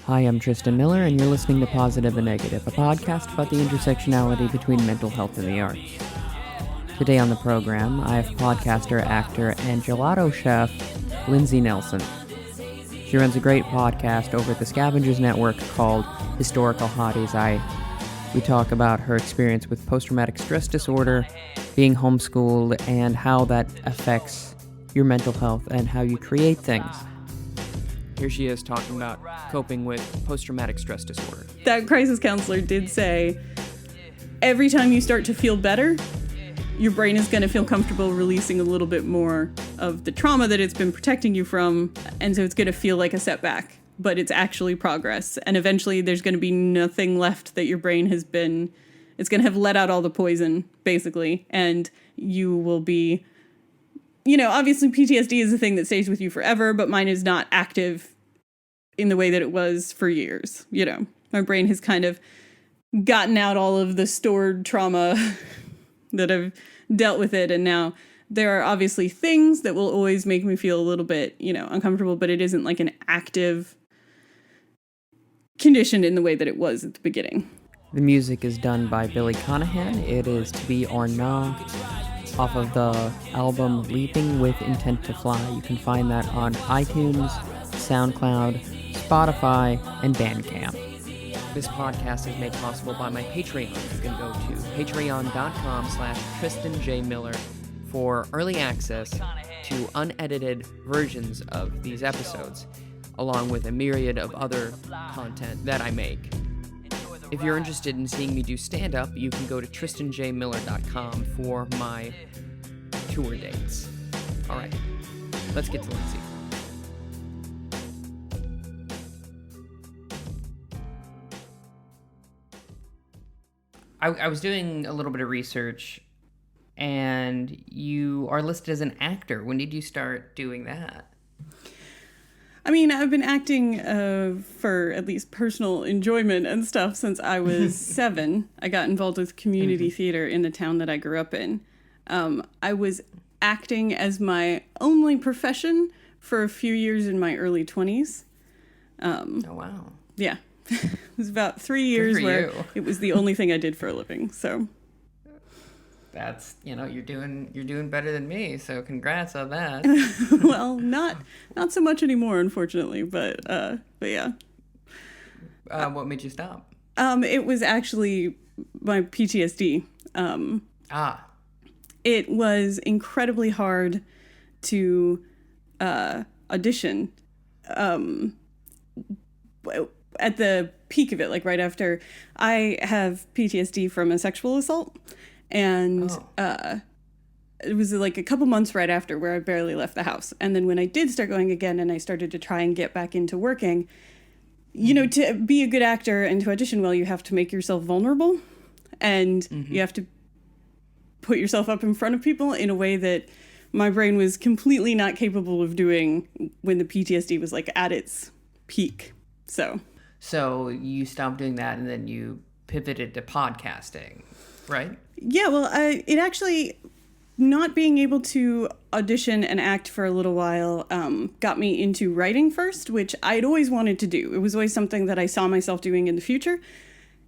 Hi, I'm Tristan Miller, and you're listening to Positive and Negative, a podcast about the intersectionality between mental health and the arts. Today on the program, I have podcaster, actor, and gelato chef, Lindsey Nelsen. She runs a great podcast over at the Scavengers Network called Historical Hotties. We talk about her experience with post-traumatic stress disorder, being homeschooled, and how that affects your mental health and how you create things. Here she is talking about coping with post-traumatic stress disorder. That crisis counselor did say, every time you start to feel better, your brain is going to feel comfortable releasing a little bit more of the trauma that it's been protecting you from, and so it's going to feel like a setback, but it's actually progress. And eventually there's going to be nothing left that your brain has been, it's going to have let out all the poison, basically, and you will be, obviously PTSD is a thing that stays with you forever, but mine is not active in the way that it was for years. My brain has kind of gotten out all of the stored trauma that I've dealt with it. And now there are obviously things that will always make me feel a little bit, uncomfortable, but it isn't like an active condition in the way that it was at the beginning. The music is done by Billy Conahan. It is To Be or Not, off of the album Leaping with Intent to Fly. You can find that on iTunes, SoundCloud, Spotify, and Bandcamp. This podcast is made possible by my Patreon. You can go to patreon.com/TristanJMiller for early access to unedited versions of these episodes, along with a myriad of other content that I make. If you're interested in seeing me do stand-up, you can go to TristanJMiller.com for my tour dates. All right, let's get to Lindsey. I was doing a little bit of research, and you are listed as an actor. When did you start doing that? I mean, I've been acting for at least personal enjoyment and stuff since I was 7. I got involved with community theater in the town that I grew up in. I was acting as my only profession for a few years in my early 20s. Oh, wow. Yeah. It was about 3 years where it was the only thing I did for a living. So that's, you're doing better than me, so congrats on that. Well, not so much anymore, unfortunately, but yeah. What made you stop? It was actually my PTSD. It was incredibly hard to audition at the peak of it, like right after. I have PTSD from a sexual assault, and it was like a couple months right after where I barely left the house. And then when I did start going again and I started to try and get back into working, to be a good actor and to audition well, you have to make yourself vulnerable, and you have to put yourself up in front of people in a way that my brain was completely not capable of doing when the PTSD was like at its peak. So you stopped doing that, and then you pivoted to podcasting, right? Yeah, well, it actually, not being able to audition and act for a little while got me into writing first, which I'd always wanted to do. It was always something that I saw myself doing in the future.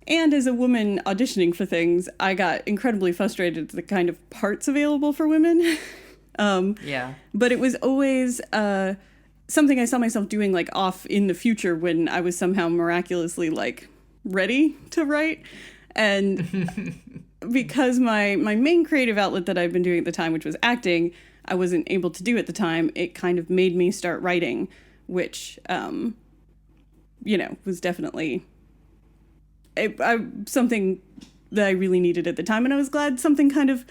And as a woman auditioning for things, I got incredibly frustrated at the kind of parts available for women. But it was always something I saw myself doing like off in the future when I was somehow miraculously like ready to write. And because my main creative outlet that I've been doing at the time, which was acting, I wasn't able to do at the time, it kind of made me start writing, which, was definitely something that I really needed at the time. And I was glad something kind of,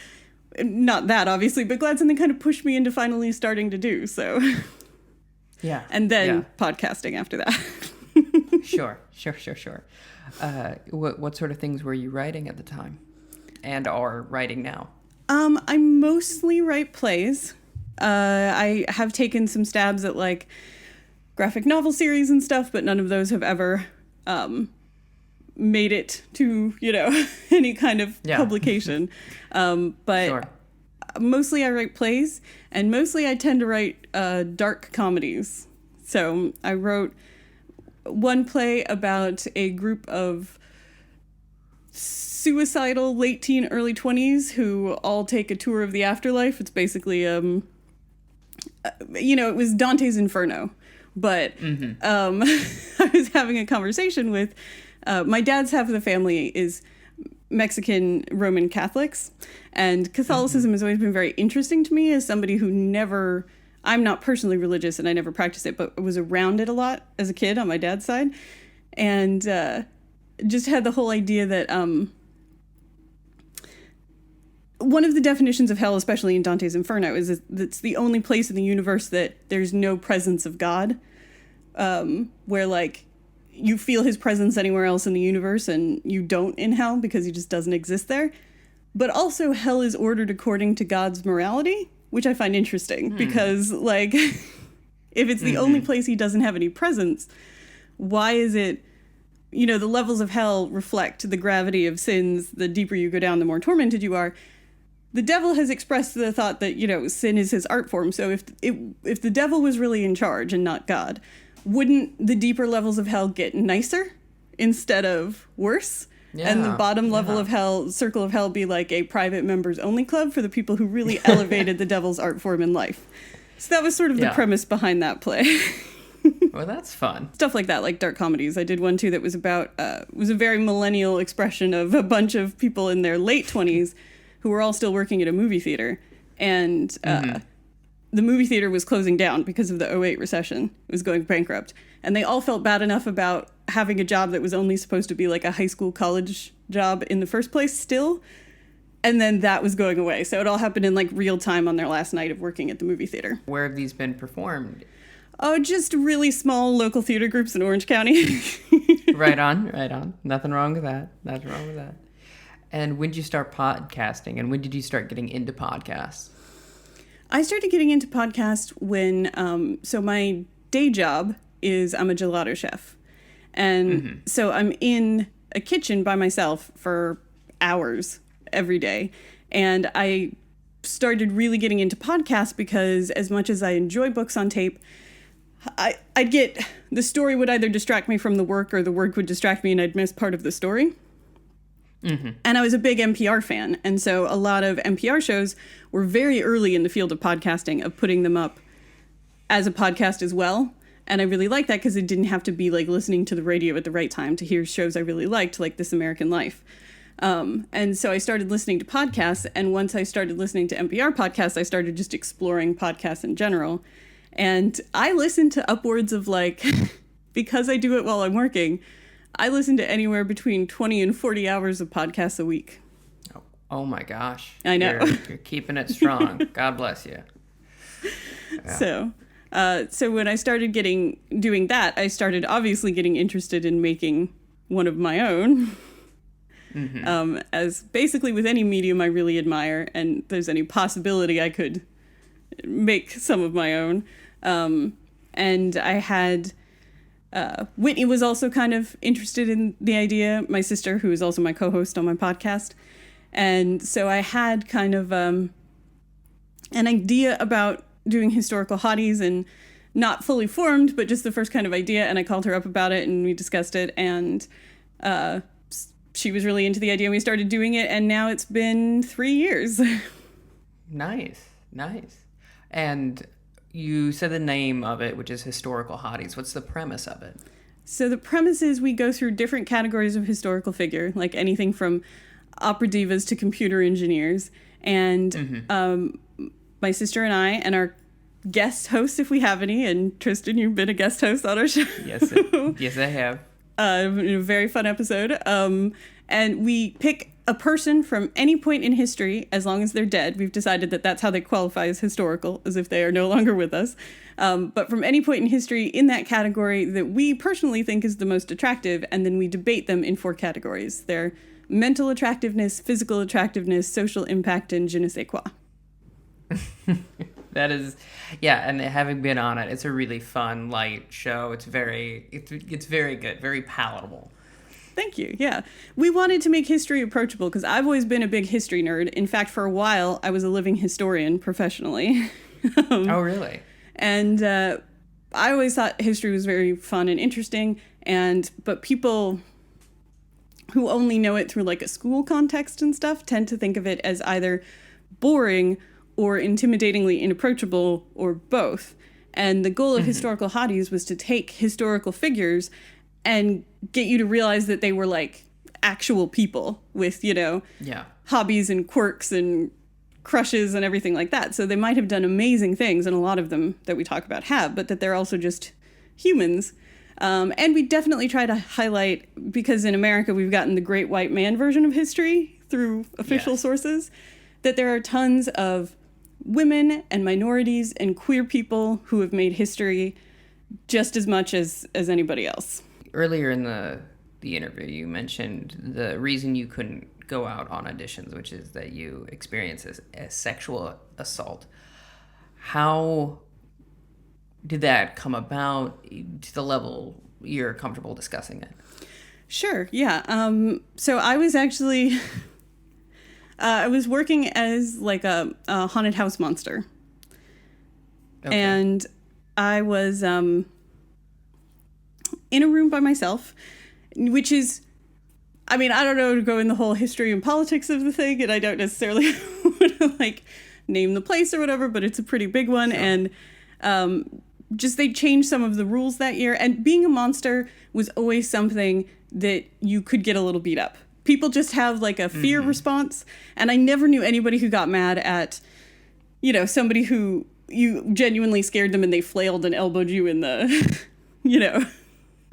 not that obviously, but glad something kind of pushed me into finally starting to do so. Yeah. And then podcasting after that. Sure. What sort of things were you writing at the time and are writing now? I mostly write plays. I have taken some stabs at like graphic novel series and stuff, but none of those have ever made it to, any kind of publication. But sure. Mostly I write plays, and mostly I tend to write dark comedies. So I wrote one play about a group of suicidal late teen, early 20s who all take a tour of the afterlife. It's basically, it was Dante's Inferno. But I was having a conversation with my dad's half of the family is Mexican Roman Catholics, and Catholicism has always been very interesting to me as somebody who I'm not personally religious and I never practiced it, but was around it a lot as a kid on my dad's side, and just had the whole idea that one of the definitions of hell, especially in Dante's Inferno, is that it's the only place in the universe that there's no presence of God, where like you feel his presence anywhere else in the universe and you don't in hell because he just doesn't exist there. But also hell is ordered according to God's morality, which I find interesting because like if it's the only place he doesn't have any presence, why is it, the levels of hell reflect the gravity of sins. The deeper you go down, the more tormented you are. The devil has expressed the thought that, sin is his art form. So if the devil was really in charge and not God, wouldn't the deeper levels of hell get nicer instead of worse? Yeah, and the bottom level of hell, circle of hell, be like a private members only club for the people who really elevated the devil's art form in life. So that was sort of the premise behind that play. Well, that's fun. Stuff like that, like dark comedies. I did one too that was about, was a very millennial expression of a bunch of people in their late 20s who were all still working at a movie theater. And the movie theater was closing down because of the 2008 recession. It was going bankrupt. And they all felt bad enough about having a job that was only supposed to be like a high school, college job in the first place still. And then that was going away. So it all happened in like real time on their last night of working at the movie theater. Where have these been performed? Oh, just really small local theater groups in Orange County. Right on. Nothing wrong with that. And when did you start podcasting? And when did you start getting into podcasts? I started getting into podcasts when, so my day job is I'm a gelato chef. And so I'm in a kitchen by myself for hours every day. And I started really getting into podcasts because as much as I enjoy books on tape, I'd get, the story would either distract me from the work or the work would distract me and I'd miss part of the story. And I was a big NPR fan. And so a lot of NPR shows were very early in the field of podcasting, of putting them up as a podcast as well. And I really liked that because it didn't have to be like listening to the radio at the right time to hear shows I really liked, like This American Life. And so I started listening to podcasts. And once I started listening to NPR podcasts, I started just exploring podcasts in general. And I listened to upwards of like, because I do it while I'm working, I listen to anywhere between 20 and 40 hours of podcasts a week. Oh my gosh. I know. You're keeping it strong. God bless you. Yeah. So when I started doing that, I started obviously getting interested in making one of my own. As basically with any medium I really admire, and there's any possibility I could make some of my own. And I had... Whitney was also kind of interested in the idea, my sister, who is also my co-host on my podcast. And so I had kind of an idea about doing Historical Hotties, and not fully formed, but just the first kind of idea. And I called her up about it and we discussed it. And she was really into the idea and we started doing it. And now it's been 3 years. Nice. And you said the name of it, which is Historical Hotties. What's the premise of it? So the premise is we go through different categories of historical figure, like anything from opera divas to computer engineers. And my sister and I, and our guest hosts, if we have any, and Tristan, you've been a guest host on our show. Yes, I have. In a very fun episode. And we pick a person from any point in history, as long as they're dead. We've decided that that's how they qualify as historical, as if they are no longer with us. But from any point in history in that category that we personally think is the most attractive, and then we debate them in 4 categories. They're mental attractiveness, physical attractiveness, social impact, and je ne sais quoi. That is, yeah, and having been on it, it's a really fun, light show. It's very good, very palatable. Thank you. Yeah. We wanted to make history approachable because I've always been a big history nerd. In fact, for a while, I was a living historian professionally. Oh, really? And I always thought history was very fun and interesting, but people who only know it through like a school context and stuff tend to think of it as either boring or intimidatingly inapproachable or both. And the goal of Historical Hotties was to take historical figures and get you to realize that they were like actual people with, hobbies and quirks and crushes and everything like that. So they might have done amazing things, and a lot of them that we talk about have, but that they're also just humans. And we definitely try to highlight, because in America we've gotten the great white man version of history through official sources, that there are tons of women and minorities and queer people who have made history just as much as anybody else. Earlier in the interview, you mentioned the reason you couldn't go out on auditions, which is that you experienced a sexual assault. How did that come about to the level you're comfortable discussing it? Sure, yeah. So I was actually... I was working as like a haunted house monster. Okay. And I was in a room by myself, which is, I mean, I don't know to go in the whole history and politics of the thing, and I don't necessarily want to like name the place or whatever, but it's a pretty big one. Sure. And just they changed some of the rules that year. And being a monster was always something that you could get a little beat up. People just have like a fear response. And I never knew anybody who got mad at, somebody who you genuinely scared them and they flailed and elbowed you in the,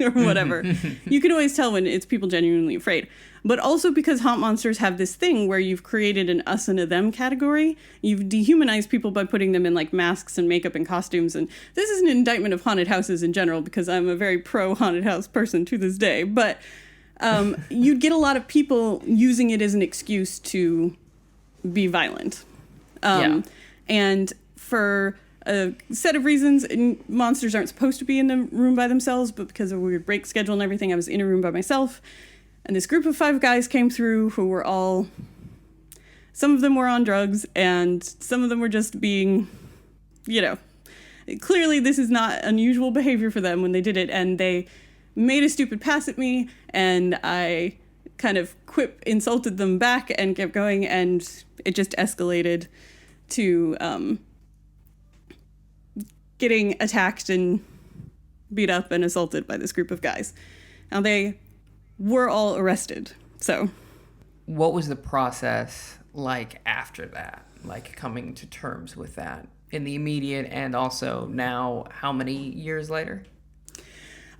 or whatever. You can always tell when it's people genuinely afraid. But also because haunt monsters have this thing where you've created an us and a them category. You've dehumanized people by putting them in like masks and makeup and costumes. And this is an indictment of haunted houses in general, because I'm a very pro haunted house person to this day. But you'd get a lot of people using it as an excuse to be violent. And for a set of reasons, monsters aren't supposed to be in the room by themselves, but because of a weird break schedule and everything, I was in a room by myself. And this group of 5 guys came through who were all, some of them were on drugs, and some of them were just being, clearly this is not unusual behavior for them when they did it. And they made a stupid pass at me, and I kind of insulted them back and kept going, and it just escalated to getting attacked and beat up and assaulted by this group of guys. Now, they were all arrested, so. What was the process like after that? Like coming to terms with that in the immediate, and also now, how many years later?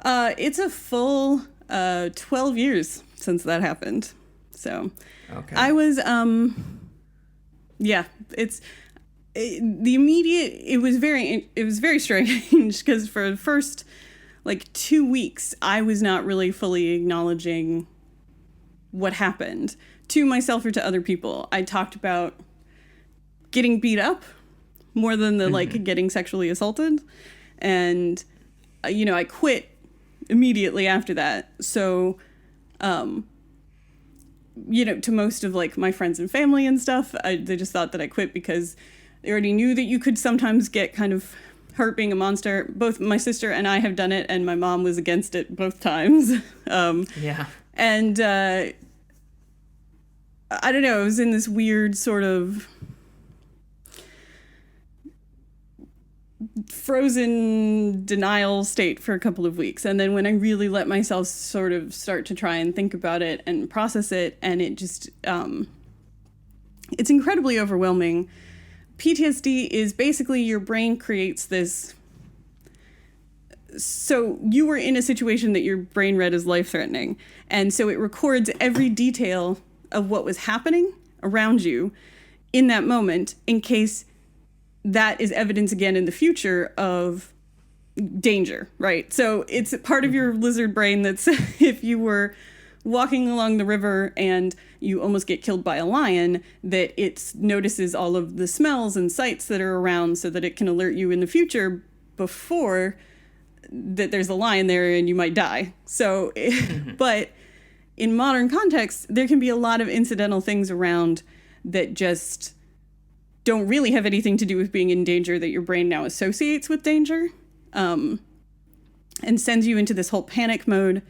It's a full 12 years since that happened. So okay. I was, it was very strange, because for the first 2 weeks, I was not really fully acknowledging what happened to myself or to other people. I talked about getting beat up more than the getting sexually assaulted. And, I quit immediately after that. So, to most of my friends and family and stuff, they just thought that I quit because they already knew that you could sometimes get kind of hurt being a monster. Both my sister and I have done it, and my mom was against it both times. Yeah. And I don't know, I was in this weird sort of frozen denial state for a couple of weeks. And then when I really let myself sort of start to try and think about it and process it, and it just, it's incredibly overwhelming. PTSD is basically your brain creates this. So you were in a situation that your brain read as life-threatening. And so it records every detail of what was happening around you in that moment, in case that is evidence again in the future of danger, right? So it's part of your lizard brain that's if you were walking along the river and you almost get killed by a lion, that it notices all of the smells and sights that are around so that it can alert you in the future before that there's a lion there and you might die. So, but in modern context, there can be a lot of incidental things around that just don't really have anything to do with being in danger that your brain now associates with danger. and sends you into this whole panic mode.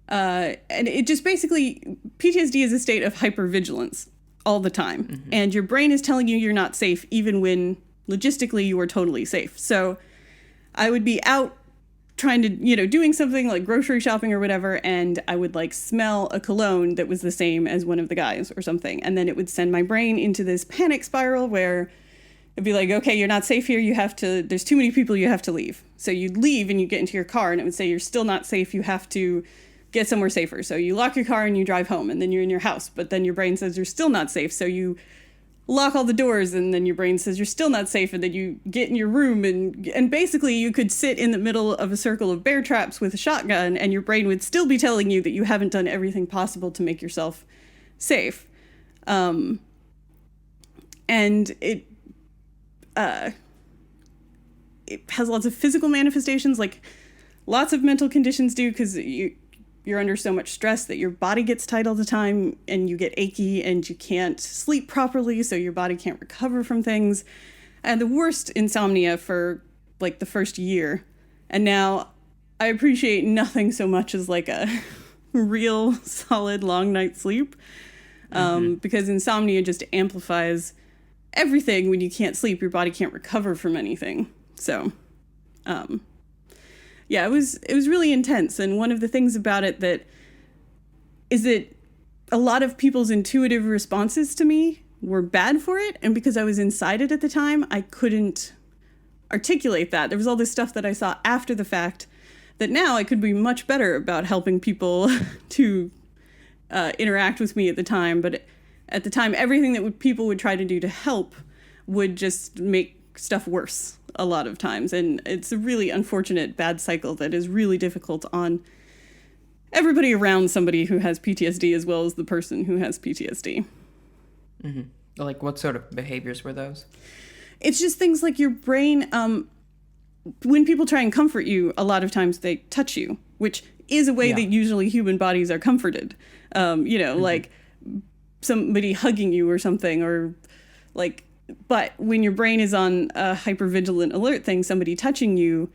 And it just basically, PTSD is a state of hypervigilance all the time. Mm-hmm. And your brain is telling you you're not safe, even when logistically you are totally safe. So I would be out trying to, doing something like grocery shopping or whatever, and I would like smell a cologne that was the same as one of the guys or something. And then it would send my brain into this panic spiral where it'd be like, okay, you're not safe here. There's too many people, you have to leave. So you'd leave and you get into your car and it would say, you're still not safe. You have to get somewhere safer. So you lock your car and you drive home, and then you're in your house. But then your brain says you're still not safe. So you lock all the doors, and then your brain says you're still not safe. And then you get in your room, and basically you could sit in the middle of a circle of bear traps with a shotgun, and your brain would still be telling you that you haven't done everything possible to make yourself safe. And it has lots of physical manifestations, like lots of mental conditions do, because you're under so much stress that your body gets tight all the time, and you get achy, and you can't sleep properly, so your body can't recover from things. And the worst insomnia for like the first year. And now I appreciate nothing so much as like a real solid long night's sleep, because insomnia just amplifies everything. When you can't sleep, your body can't recover from anything. So yeah, it was really intense. And one of the things about it is that a lot of people's intuitive responses to me were bad for it. And because I was inside it at the time, I couldn't articulate that. There was all this stuff that I saw after the fact that now I could be much better about helping people to interact with me at the time. But at the time, everything that people would try to do to help would just make stuff worse a lot of times. And it's a really unfortunate bad cycle that is really difficult on everybody around somebody who has PTSD, as well as the person who has PTSD. Mm-hmm. Like what sort of behaviors were those? It's just things like your brain, when people try and comfort you, a lot of times they touch you, which is a way that usually human bodies are comforted. Like somebody hugging you or something, or like, but when your brain is on a hypervigilant alert thing, somebody touching you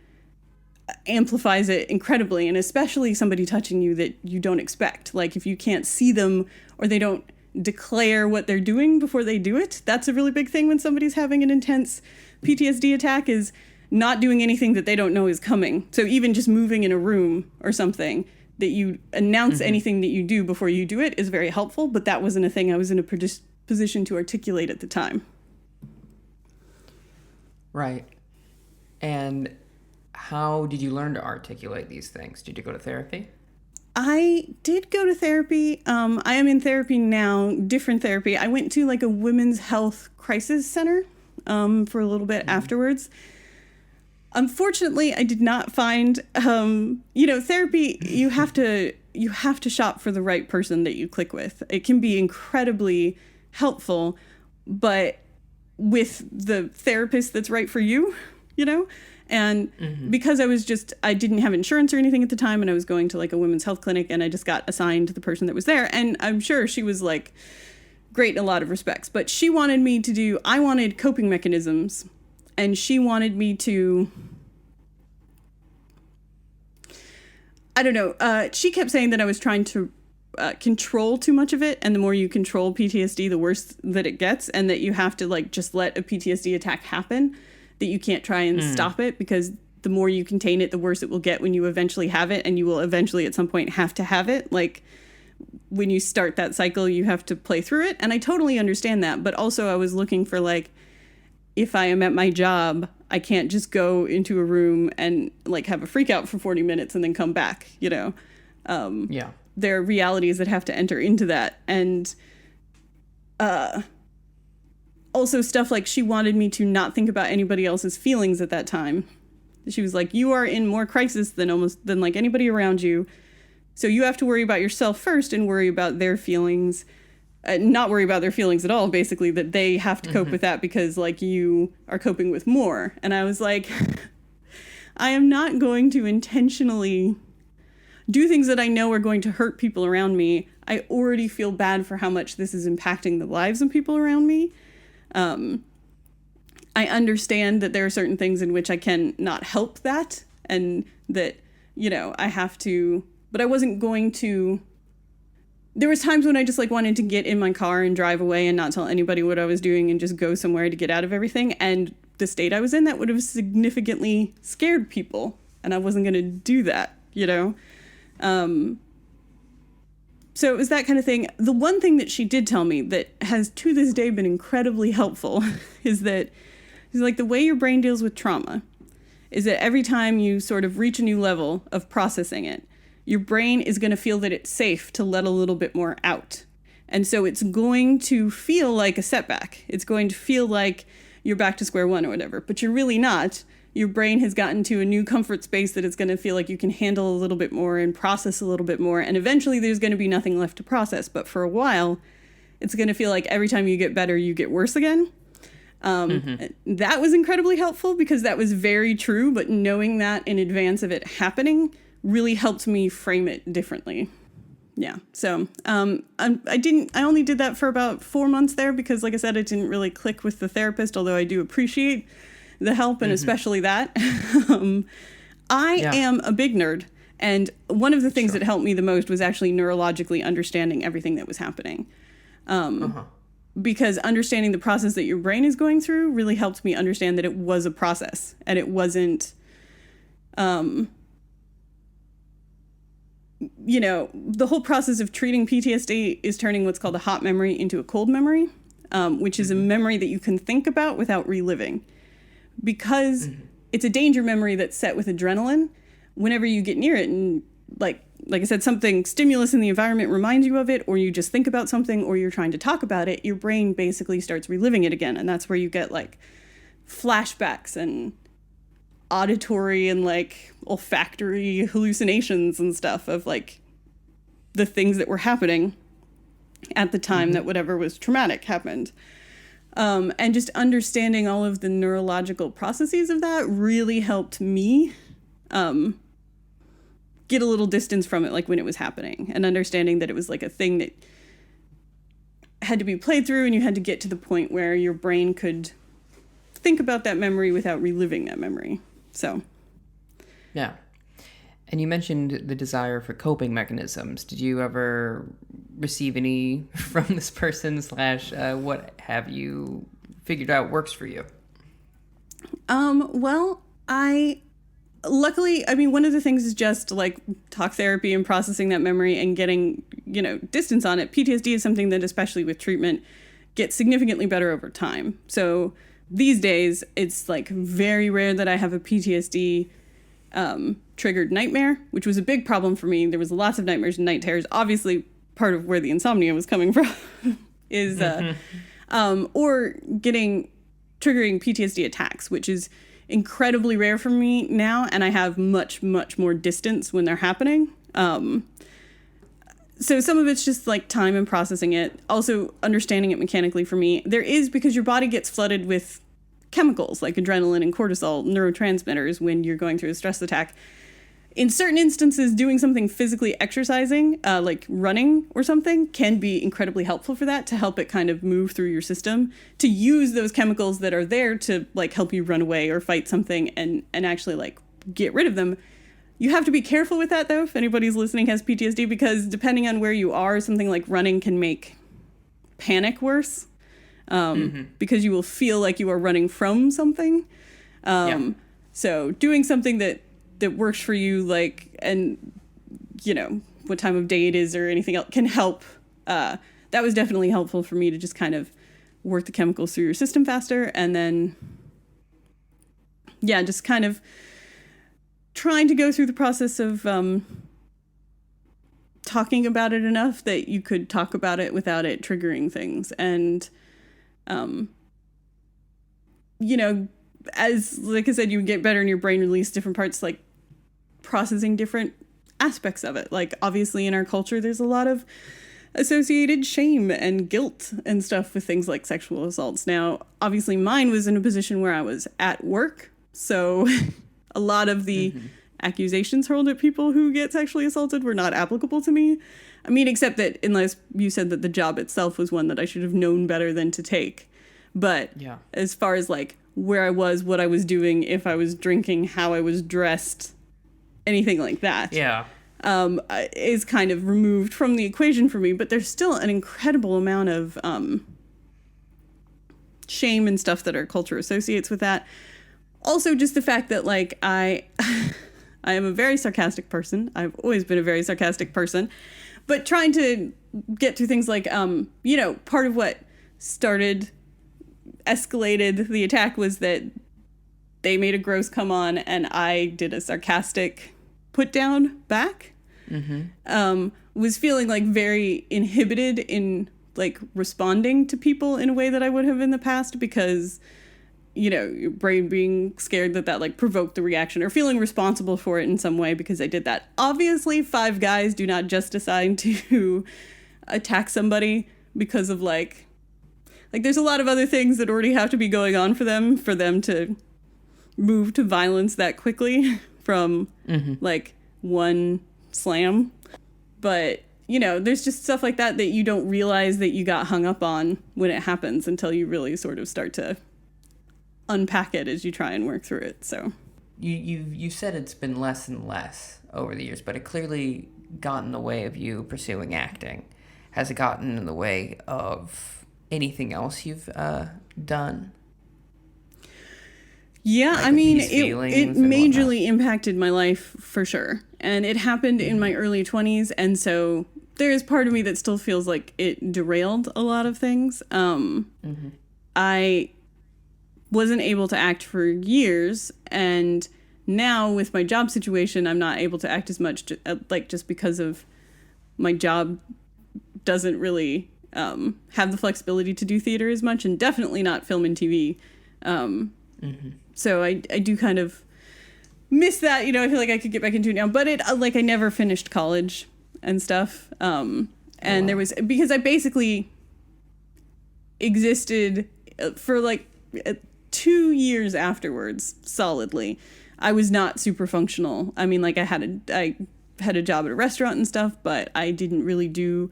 amplifies it incredibly, and especially somebody touching you that you don't expect. Like if you can't see them, or they don't declare what they're doing before they do it. That's a really big thing when somebody's having an intense PTSD attack, is not doing anything that they don't know is coming. So even just moving in a room or something, that you announce anything that you do before you do it is very helpful. But that wasn't a thing I was in a position to articulate at the time. Right. And how did you learn to articulate these things? Did you go to therapy? I did go to therapy. I am in therapy now, different therapy. I went to like a women's health crisis center for a little bit afterwards. Unfortunately, I did not find, therapy, you have to shop for the right person that you click with. It can be incredibly helpful, but with the therapist that's right for you, And because I didn't have insurance or anything at the time, and I was going to like a women's health clinic, and I just got assigned the person that was there. And I'm sure she was like great in a lot of respects, but she wanted me to I wanted coping mechanisms, and she wanted me to, I don't know. She kept saying that I was trying to control too much of it, and the more you control PTSD, the worse that it gets, and that you have to like just let a PTSD attack happen, that you can't try and stop it, because the more you contain it, the worse it will get when you eventually have it, and you will eventually at some point have to have it. Like when you start that cycle, you have to play through it, and I totally understand that. But also I was looking for like, if I am at my job, I can't just go into a room and like have a freak out for 40 minutes and then come back, There are realities that have to enter into that. And also stuff like she wanted me to not think about anybody else's feelings at that time. She was like, you are in more crisis than like anybody around you. So you have to worry about yourself first and worry about their feelings. Not worry about their feelings at all, basically, that they have to cope with that because like you are coping with more. And I was like, I am not going to intentionally do things that I know are going to hurt people around me. I already feel bad for how much this is impacting the lives of people around me. I understand that there are certain things in which I can not help that, and that, you know, I have to, but I wasn't going to. There was times when I just like wanted to get in my car and drive away and not tell anybody what I was doing and just go somewhere to get out of everything. And the state I was in, that would have significantly scared people. And I wasn't going to do that, you know? So it was that kind of thing. The one thing that she did tell me that has to this day been incredibly helpful is that it's like the way your brain deals with trauma is that every time you sort of reach a new level of processing it, your brain is going to feel that it's safe to let a little bit more out. And so it's going to feel like a setback. It's going to feel like you're back to square one or whatever, but you're really not. Your brain has gotten to a new comfort space that it's going to feel like you can handle a little bit more and process a little bit more. And eventually there's going to be nothing left to process. But for a while, it's going to feel like every time you get better, you get worse again. That was incredibly helpful because that was very true. But knowing that in advance of it happening really helped me frame it differently. Yeah. So I only did that for about 4 months there because, like I said, it didn't really click with the therapist, although I do appreciate the help and especially that. I am a big nerd. And one of the things that helped me the most was actually neurologically understanding everything that was happening. Because understanding the process that your brain is going through really helped me understand that it was a process and it wasn't, you know, the whole process of treating PTSD is turning what's called a hot memory into a cold memory, which is a memory that you can think about without reliving. Because it's a danger memory that's set with adrenaline, whenever you get near it and, like I said, something stimulus in the environment reminds you of it, or you just think about something, or you're trying to talk about it, your brain basically starts reliving it again. And that's where you get, like, flashbacks and auditory and like olfactory hallucinations and stuff of like the things that were happening at the time that whatever was traumatic happened. And just understanding all of the neurological processes of that really helped me get a little distance from it, like when it was happening, and understanding that it was like a thing that had to be played through and you had to get to the point where your brain could think about that memory without reliving that memory. So, yeah. And you mentioned the desire for coping mechanisms. Did you ever receive any from this person / what have you figured out works for you? Well, luckily, one of the things is just like talk therapy and processing that memory and getting, distance on it. PTSD is something that, especially with treatment, gets significantly better over time. So these days, it's like very rare that I have a PTSD triggered nightmare, which was a big problem for me. There was lots of nightmares and night terrors. Obviously, part of where the insomnia was coming from is, or triggering PTSD attacks, which is incredibly rare for me now. And I have much, much more distance when they're happening. So some of it's just like time and processing it. Also understanding it mechanically for me. There is, because your body gets flooded with chemicals like adrenaline and cortisol, neurotransmitters, when you're going through a stress attack. In certain instances, doing something physically exercising, like running or something, can be incredibly helpful for that, to help it kind of move through your system, to use those chemicals that are there to like help you run away or fight something and actually like get rid of them. You have to be careful with that, though, if anybody's listening has PTSD, because depending on where you are, something like running can make panic worse, because you will feel like you are running from something. So doing something that works for you, like, and, what time of day it is or anything else can help. That was definitely helpful for me to just kind of work the chemicals through your system faster. And then, just kind of trying to go through the process of talking about it enough that you could talk about it without it triggering things. And, as, like I said, you get better and your brain release different parts, like processing different aspects of it. Like, obviously in our culture, there's a lot of associated shame and guilt and stuff with things like sexual assaults. Now, obviously mine was in a position where I was at work, so a lot of the accusations hurled at people who get sexually assaulted were not applicable to me. Except that unless you said that the job itself was one that I should have known better than to take. But Yeah. as far as like where I was, what I was doing, if I was drinking, how I was dressed, anything like that. Yeah. Is kind of removed from the equation for me, but there's still an incredible amount of shame and stuff that our culture associates with that. Also, just the fact that like I am a very sarcastic person. I've always been a very sarcastic person, but trying to get through things like part of what escalated the attack was that they made a gross come on and I did a sarcastic put down back. Was feeling like very inhibited in like responding to people in a way that I would have in the past because, your brain being scared that like provoked the reaction or feeling responsible for it in some way because I did that. Obviously, Five Guys do not just decide to attack somebody because of like there's a lot of other things that already have to be going on for them to move to violence that quickly from like one slam. But there's just stuff like that you don't realize that you got hung up on when it happens until you really sort of start to unpack it as you try and work through it. So you said it's been less and less over the years, but it clearly got in the way of you pursuing acting. Has it gotten in the way of anything else you've done? Yeah, like I mean, it majorly impacted my life for sure. And it happened in my early 20s. And so there is part of me that still feels like it derailed a lot of things. I wasn't able to act for years. And now with my job situation, I'm not able to act as much, just because of my job doesn't really have the flexibility to do theater as much, and definitely not film and TV. So I do kind of miss that. I feel like I could get back into it now, but I never finished college and stuff. There was, because I basically existed for 2 years afterwards solidly. I was not super functional. I mean, I had a job at a restaurant and stuff, but I didn't really do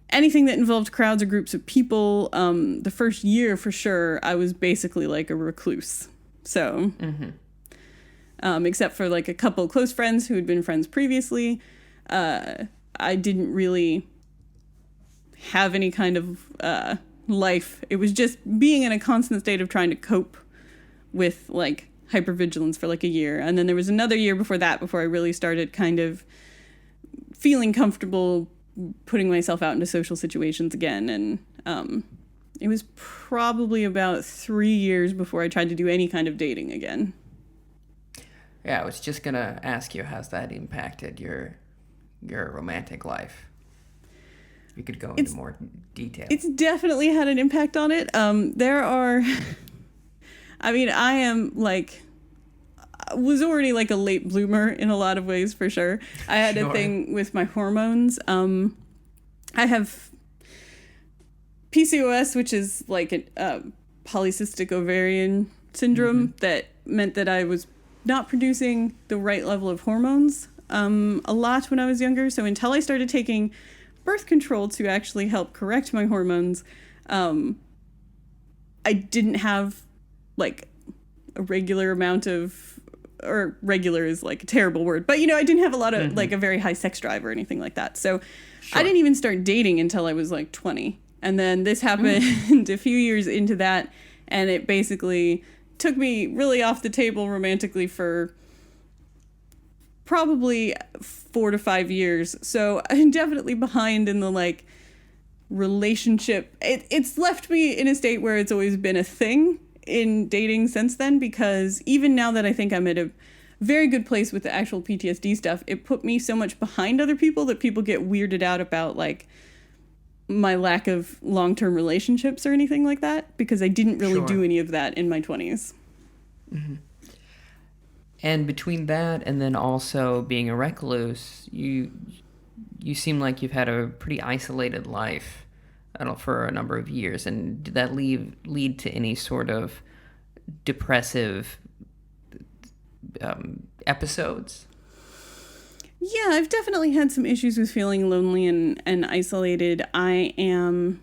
anything that involved crowds or groups of people. The first year for sure, I was basically like a recluse. So, except for a couple of close friends who had been friends previously, I didn't really have any kind of life. It was just being in a constant state of trying to cope with hypervigilance for a year. And then there was another year before I really started kind of feeling comfortable putting myself out into social situations again. And it was probably about 3 years before I tried to do any kind of dating again. Yeah, I was just going to ask you, how's that impacted your romantic life? You could go into more detail. It's definitely had an impact on it. There are... I mean, I am was already a late bloomer in a lot of ways, for sure. I had a thing with my hormones. I have PCOS, which is a polycystic ovarian syndrome that meant that I was not producing the right level of hormones a lot when I was younger. So until I started taking birth control to actually help correct my hormones, I didn't have a regular amount of, or regular is a terrible word, but I didn't have a lot of a very high sex drive or anything like that. So I didn't even start dating until I was 20. And then this happened a few years into that, and it basically took me really off the table romantically for probably 4 to 5 years. So I'm definitely behind in the relationship. It's left me in a state where it's always been a thing in dating since then, because even now that I think I'm at a very good place with the actual PTSD stuff, it put me so much behind other people that people get weirded out about my lack of long-term relationships or anything like that, because I didn't really do any of that in my 20s. And between that and then also being a recluse, you seem like you've had a pretty isolated life for a number of years. And did that lead to any sort of depressive episodes? Yeah, I've definitely had some issues with feeling lonely and isolated. I am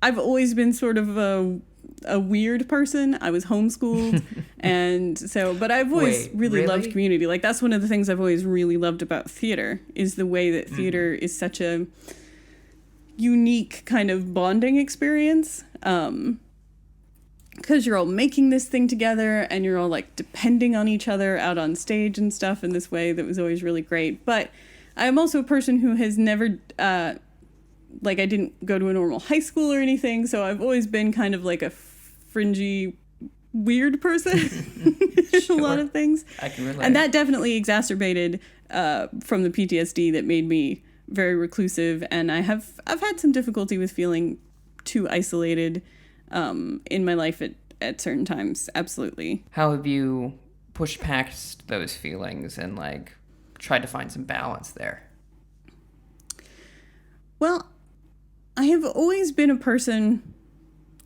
I've always been sort of a weird person. I was homeschooled, and so, but I've always really loved community. Like, that's one of the things I've always really loved about theater, is the way that theater is such a unique kind of bonding experience. Because you're all making this thing together, and you're all like depending on each other out on stage and stuff in this way that was always really great. But I'm also a person who has never, like, I didn't go to a normal high school or anything, so I've always been kind of like a fringy, weird person a lot of things. I can relate. And that definitely exacerbated from the PTSD that made me very reclusive, and I've had some difficulty with feeling too isolated in my life at certain times. Absolutely. How have you pushed past those feelings and like tried to find some balance there? Well, I have always been a person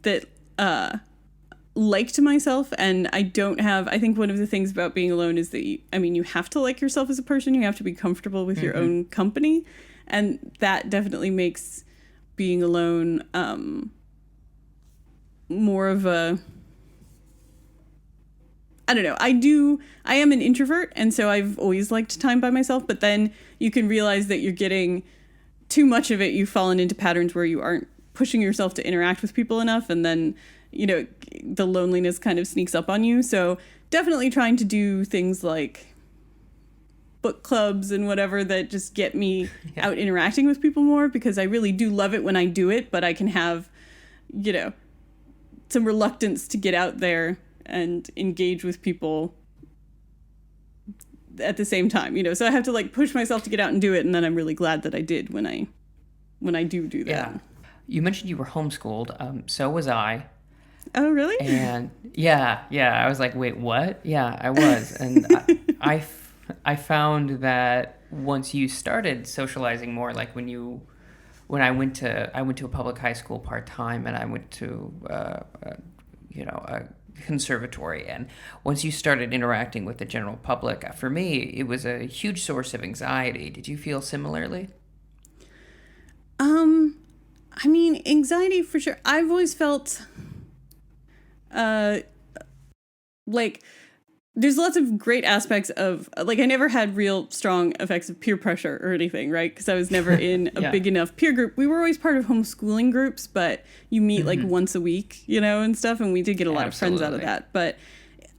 that liked myself, and I think one of the things about being alone is that you have to like yourself as a person. You have to be comfortable with your own company, and that definitely makes being alone more of a, I don't know. I am an introvert, and so I've always liked time by myself, but then you can realize that you're getting too much of it. You've fallen into patterns where you aren't pushing yourself to interact with people enough, and then, the loneliness kind of sneaks up on you. So definitely trying to do things like book clubs and whatever that just get me out interacting with people more, because I really do love it when I do it, but I can have, some reluctance to get out there and engage with people at the same time, so I have to like push myself to get out and do it, and then I'm really glad that I did when I do that. Yeah. You mentioned you were homeschooled, so was I. Oh, really? And yeah, I was like, wait, what? Yeah, I was. And I found that once you started socializing more, like when I went to a public high school part-time, and I went to a conservatory, and once you started interacting with the general public, for me it was a huge source of anxiety. Did you feel similarly? Anxiety for sure. I've always felt like there's lots of great aspects of, like, I never had real strong effects of peer pressure or anything, right? Because I was never in a big enough peer group. We were always part of homeschooling groups, but you meet like once a week, and stuff, and we did get a lot of friends out of that. But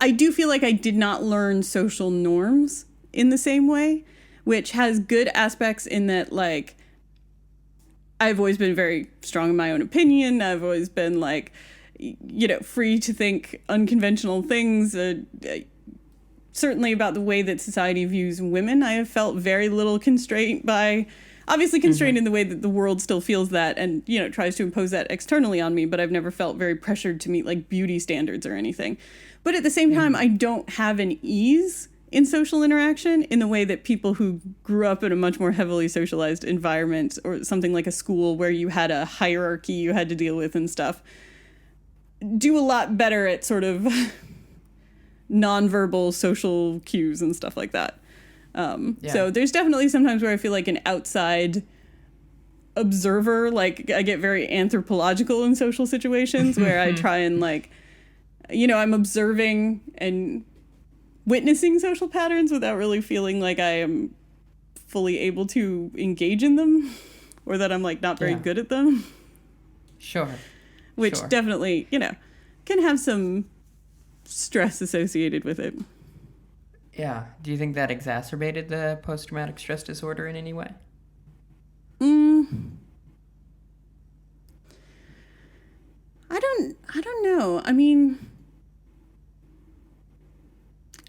I do feel like I did not learn social norms in the same way, which has good aspects in that, like, I've always been very strong in my own opinion. I've always been like, free to think unconventional things. Certainly about the way that society views women, I have felt very little constraint by, obviously constrained in the way that the world still feels that and, tries to impose that externally on me, but I've never felt very pressured to meet like beauty standards or anything. But at the same time, I don't have an ease in social interaction in the way that people who grew up in a much more heavily socialized environment, or something like a school where you had a hierarchy you had to deal with and stuff, do a lot better at sort of nonverbal social cues and stuff like that. So there's definitely sometimes where I feel like an outside observer, like I get very anthropological in social situations where I try and like, I'm observing and witnessing social patterns without really feeling like I am fully able to engage in them, or that I'm like not very good at them. Sure. Which definitely, can have some stress associated with it. Yeah. Do you think that exacerbated the post-traumatic stress disorder in any way? I don't know.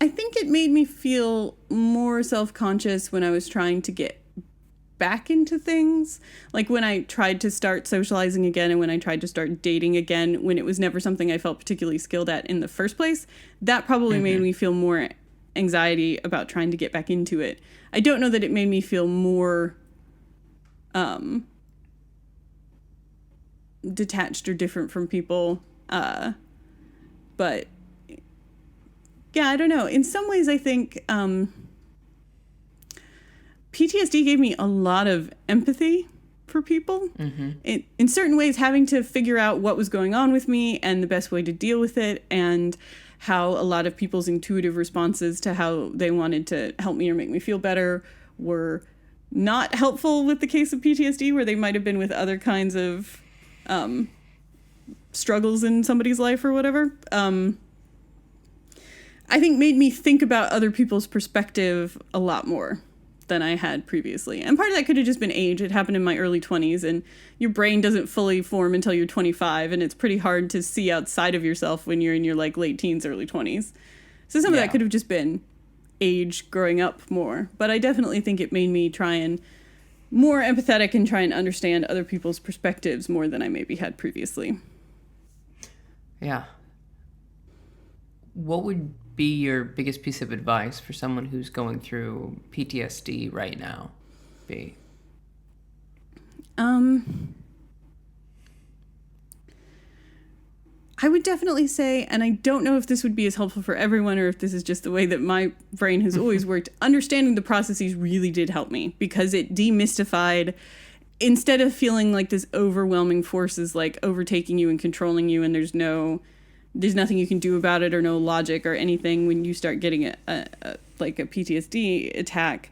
I think it made me feel more self-conscious when I was trying to get back into things, like when I tried to start socializing again and when I tried to start dating again, when it was never something I felt particularly skilled at in the first place. That probably made me feel more anxiety about trying to get back into it. I don't know that it made me feel more detached or different from people, but yeah, I don't know. In some ways, I think PTSD gave me a lot of empathy, for people. In certain ways, having to figure out what was going on with me and the best way to deal with it, and how a lot of people's intuitive responses to how they wanted to help me or make me feel better were not helpful with the case of PTSD, where they might have been with other kinds of struggles in somebody's life or whatever. I think made me think about other people's perspective a lot more than I had previously. And part of that could have just been age. It happened in my early 20s, and your brain doesn't fully form until you're 25, and it's pretty hard to see outside of yourself when you're in your like late teens, early 20s. So some of that could have just been age, growing up more. But I definitely think it made me try and more empathetic and try and understand other people's perspectives more than I maybe had previously. Yeah. What would be your biggest piece of advice for someone who's going through PTSD right now? I would definitely say, and I don't know if this would be as helpful for everyone or if this is just the way that my brain has always worked, understanding the processes really did help me, because it demystified, instead of feeling like this overwhelming force is like overtaking you and controlling you, and there's nothing you can do about it or no logic or anything when you start getting a PTSD attack.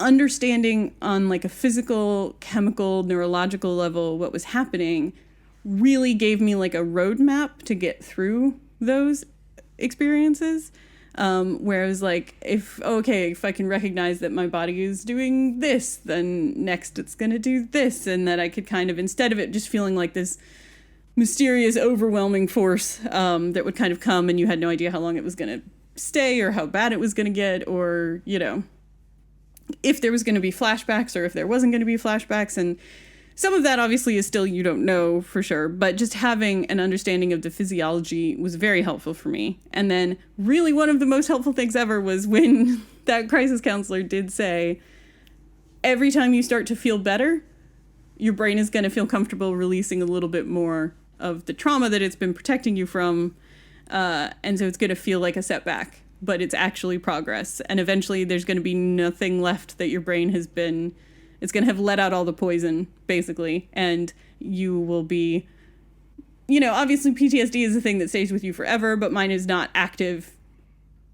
Understanding on like a physical, chemical, neurological level what was happening really gave me like a roadmap to get through those experiences. Where I was like, if I can recognize that my body is doing this, then next it's going to do this. And that I could kind of, instead of it just feeling like this mysterious, overwhelming force that would kind of come and you had no idea how long it was going to stay or how bad it was going to get, or, you know, if there was going to be flashbacks or if there wasn't going to be flashbacks. And some of that obviously is still, you don't know for sure, but just having an understanding of the physiology was very helpful for me. And then really one of the most helpful things ever was when that crisis counselor did say, every time you start to feel better, your brain is going to feel comfortable releasing a little bit more of the trauma that it's been protecting you from. And so it's going to feel like a setback, but it's actually progress. And eventually there's going to be nothing left that your brain has been, it's going to have let out all the poison, basically. And you will be, you know, obviously PTSD is a thing that stays with you forever, but mine is not active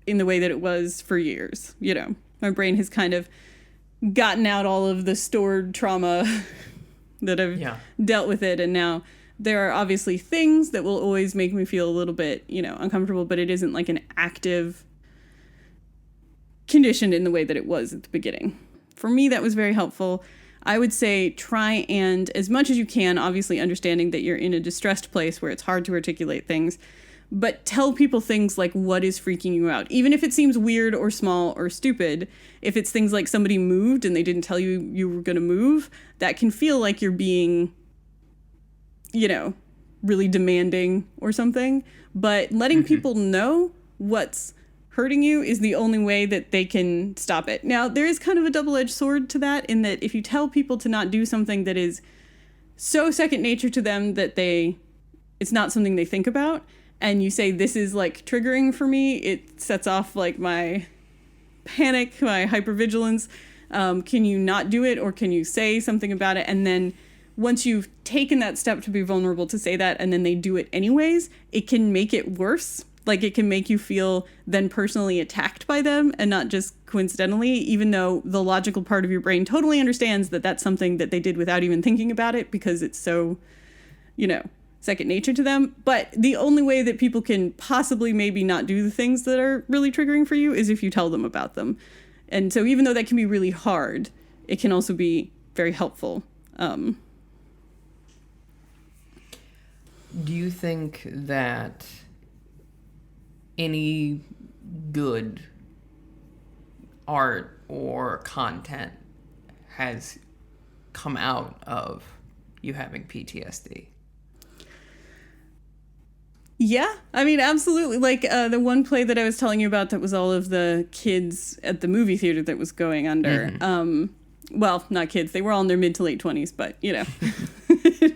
in the way that it was for years. You know, my brain has kind of gotten out all of the stored trauma that I've dealt with it. And now there are obviously things that will always make me feel a little bit, you know, uncomfortable, but it isn't like an active condition in the way that it was at the beginning. For me, that was very helpful. I would say try and, as much as you can, obviously understanding that you're in a distressed place where it's hard to articulate things, but tell people things like what is freaking you out. Even if it seems weird or small or stupid, if it's things like somebody moved and they didn't tell you you were going to move, that can feel like you're being, you know, really demanding or something. But letting people know what's hurting you is the only way that they can stop it. Now, there is kind of a double-edged sword to that, in that if you tell people to not do something that is so second nature to them that it's not something they think about, and you say, this is like triggering for me, it sets off like my panic, my hypervigilance. Can you not do it, or can you say something about it? And then once you've taken that step to be vulnerable to say that, and then they do it anyways, it can make it worse. Like, it can make you feel then personally attacked by them, and not just coincidentally, even though the logical part of your brain totally understands that that's something that they did without even thinking about it, because it's so, you know, second nature to them. But the only way that people can possibly maybe not do the things that are really triggering for you is if you tell them about them. And so even though that can be really hard, it can also be very helpful. Do you think that any good art or content has come out of you having PTSD? Yeah, I mean, absolutely. Like the one play that I was telling you about that was all of the kids at the movie theater that was going under. Well, not kids. They were all in their mid to late 20s, but, you know.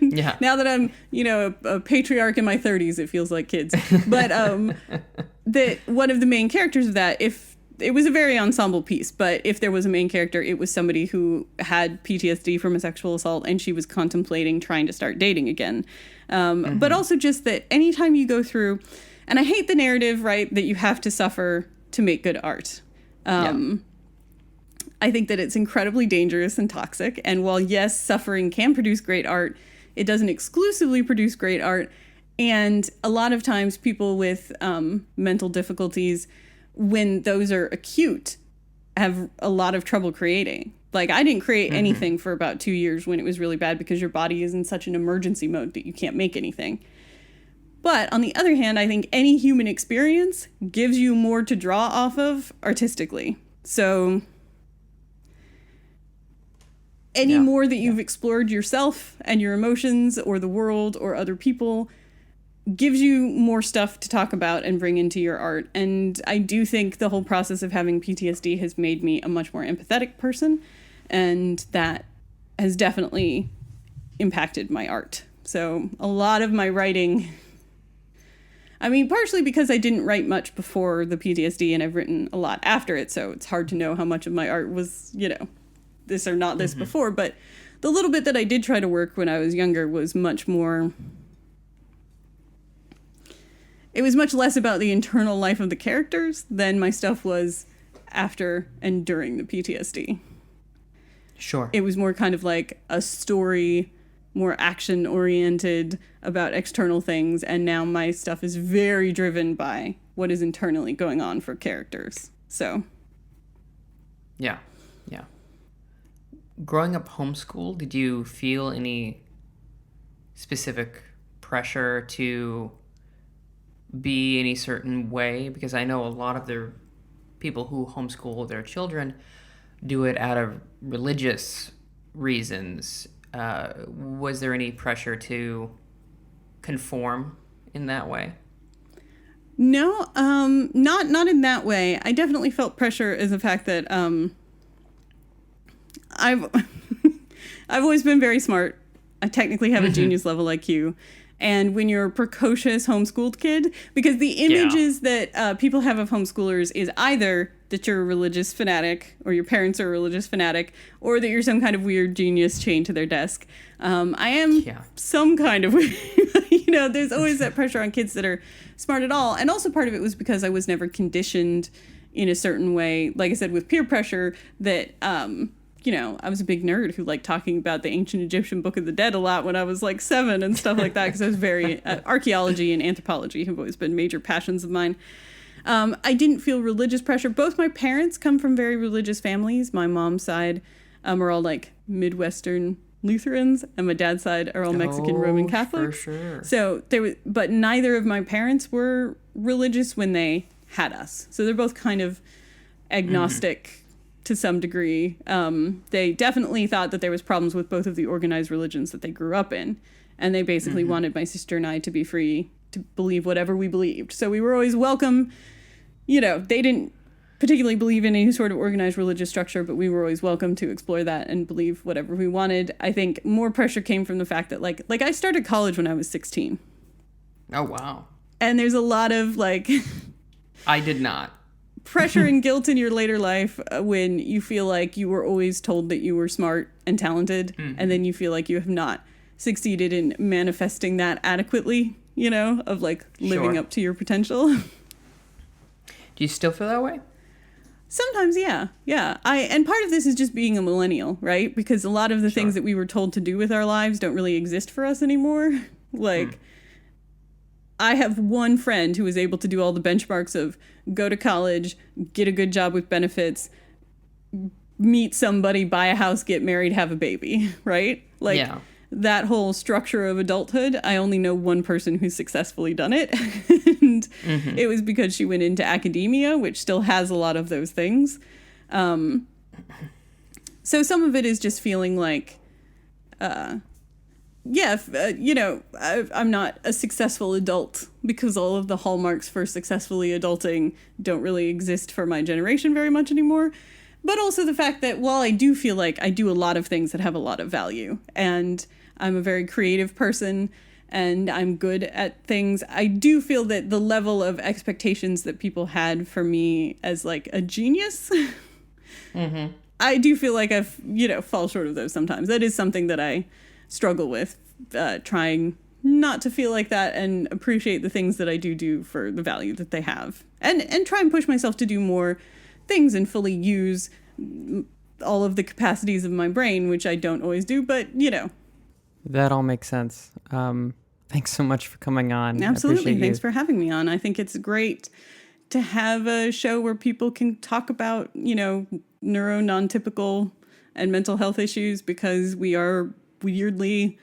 Yeah. Now that I'm, you know, a patriarch in my 30s, it feels like kids. But that one of the main characters of that, if it was a very ensemble piece, but if there was a main character, it was somebody who had PTSD from a sexual assault and she was contemplating trying to start dating again. But also just that anytime you go through, and I hate the narrative, right, that you have to suffer to make good art. I think that it's incredibly dangerous and toxic. And while, yes, suffering can produce great art, it doesn't exclusively produce great art. And a lot of times people with mental difficulties, when those are acute, have a lot of trouble creating. Like, I didn't create anything for about 2 years when it was really bad because your body is in such an emergency mode that you can't make anything. But on the other hand, I think any human experience gives you more to draw off of artistically. So any more that you've explored yourself and your emotions or the world or other people gives you more stuff to talk about and bring into your art. And I do think the whole process of having PTSD has made me a much more empathetic person, and that has definitely impacted my art. So a lot of my writing, I mean, partially because I didn't write much before the PTSD and I've written a lot after it, so it's hard to know how much of my art was, you know, this or not this before, but the little bit that I did try to work when I was younger was much more, it was much less about the internal life of the characters than my stuff was after and during the PTSD. Sure. It was more kind of like a story, more action oriented about external things, and now my stuff is very driven by what is internally going on for characters. So yeah. Growing up homeschooled, did you feel any specific pressure to be any certain way? Because I know a lot of the people who homeschool their children do it out of religious reasons. Was there any pressure to conform in that way? No, not in that way. I definitely felt pressure as the fact that I've always been very smart. I technically have a genius level IQ. And when you're a precocious homeschooled kid, because the images that people have of homeschoolers is either that you're a religious fanatic or your parents are a religious fanatic, or that you're some kind of weird genius chained to their desk. I am some kind of, you know, there's always that pressure on kids that are smart at all. And also part of it was because I was never conditioned in a certain way, like I said, with peer pressure, that, you know, I was a big nerd who liked talking about the ancient Egyptian Book of the Dead a lot when I was like 7 and stuff like that, because I was very, archaeology and anthropology have always been major passions of mine. I didn't feel religious pressure. Both my parents come from very religious families. My mom's side are all like Midwestern Lutherans, and my dad's side are all Mexican Roman Catholics. For sure. So but neither of my parents were religious when they had us. So they're both kind of agnostic to some degree. They definitely thought that there was problems with both of the organized religions that they grew up in, and they basically wanted my sister and I to be free to believe whatever we believed. So we were always welcome. You know, they didn't particularly believe in any sort of organized religious structure, but we were always welcome to explore that and believe whatever we wanted. I think more pressure came from the fact that like I started college when I was 16. Oh, wow. And there's a lot of like I did not. pressure and guilt in your later life when you feel like you were always told that you were smart and talented, and then you feel like you have not succeeded in manifesting that adequately, you know, of like living up to your potential. Do you still feel that way? Sometimes, yeah. And part of this is just being a millennial, right? Because a lot of the things that we were told to do with our lives don't really exist for us anymore. Like, I have one friend who was able to do all the benchmarks of go to college, get a good job with benefits, meet somebody, buy a house, get married, have a baby, right? Like, that whole structure of adulthood, I only know one person who's successfully done it. And it was because she went into academia, which still has a lot of those things. So some of it is just feeling like, you know, I'm not a successful adult because all of the hallmarks for successfully adulting don't really exist for my generation very much anymore. But also the fact that while I do feel like I do a lot of things that have a lot of value, and I'm a very creative person, and I'm good at things. I do feel that the level of expectations that people had for me as like a genius, I do feel like I've, fall short of those sometimes. That is something that I struggle with, trying not to feel like that and appreciate the things that I do for the value that they have. And try and push myself to do more things and fully use all of the capacities of my brain, which I don't always do, but, That all makes sense. Thanks so much for coming on. Absolutely. Thanks for having me on. I think it's great to have a show where people can talk about, neuro-non-typical and mental health issues, because we are weirdly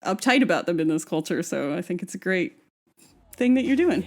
uptight about them in this culture. So I think it's a great thing that you're doing.